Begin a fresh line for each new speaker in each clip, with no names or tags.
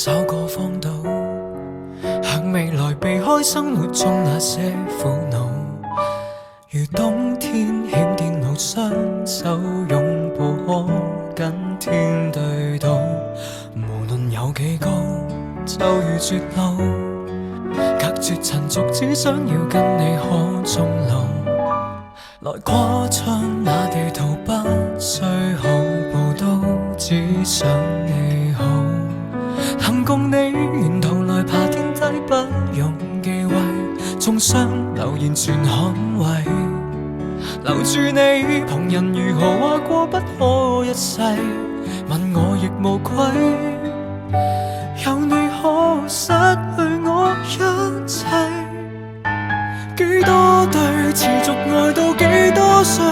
找個荒島，向未來避開生活中那些苦惱。如冬天欠電路，雙手擁抱可跟天對賭。無論有幾高，就如絕路，隔絕塵俗，只想要跟你可終老。來跨窗那地圖，不需好報都只想你好。能共你沿途來爬天梯，不用忌諱，縱傷留言全捍衛。留住你，旁人如何話過不可一世，問我亦無愧。有你可失去我一切。幾多對持續愛到幾多歲，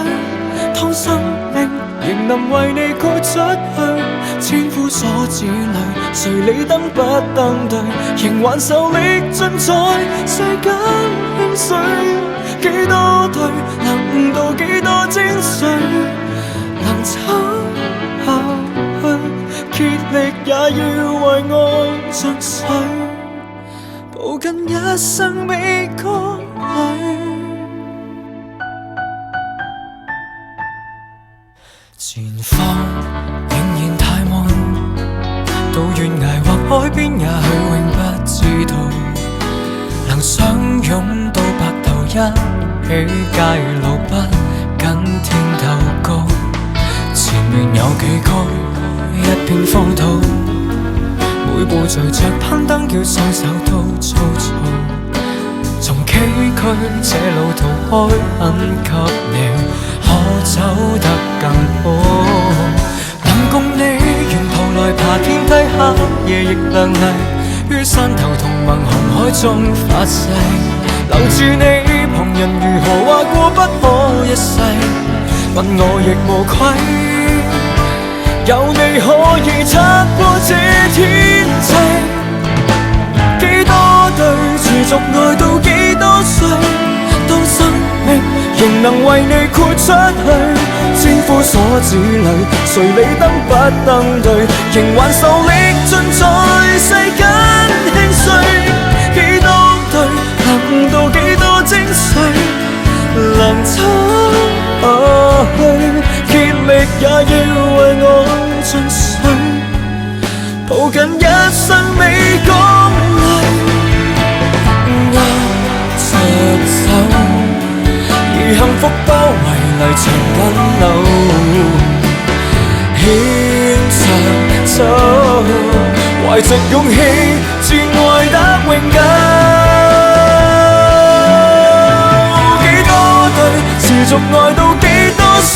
當生命仍能為你豁出去。千夫所指裏，誰理登不登對，仍還受力盡在世間輕碎。幾多對能悟到幾多精髓，能走下去，竭力也要為愛盡瘁，抱緊一生未歌裏。前方仍然太悶，到懸崖或海邊，也許永不知道能相擁到白頭，一起街路不跟天鬥高。前面有幾高，一片荒土，每步隨着攀登，叫雙手都粗糙。從崎嶇這路途開，很給你可走得更好。能共你沿途來爬天梯，黑夜亦亮麗，於山頭同盟紅海中發誓。留住你，旁人如何話過不可一世，問我亦無愧。有你可以拆破這天際。幾多對持續愛到幾多歲，當生命仍能為你豁出去。千夫所指裏，誰理登不登對，仍還受力盡在世間輕碎。幾多對能悟到幾多精髓，能走下去，竭力也要為我盡瘁，抱緊一生未講淚。握着手，以幸福包圍嚟長緊路，牽着手，懷着勇氣，自愛得永久。幾多對持續愛到幾多歲，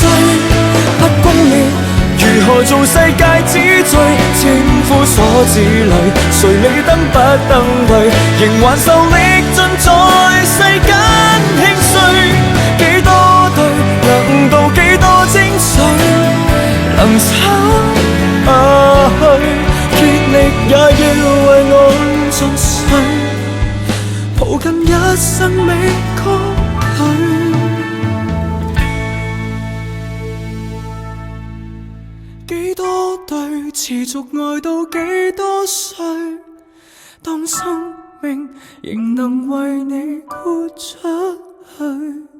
不公義如何做世界之最？千夫所指裏，誰理登不登對，仍還受力盡在世間輕碎。幾多對能悟到幾多精髓，能走下去，竭力也要為我盡瘁，抱緊一生未歌裏。幾多對持續愛到幾多歲，當生命仍能為你豁出去。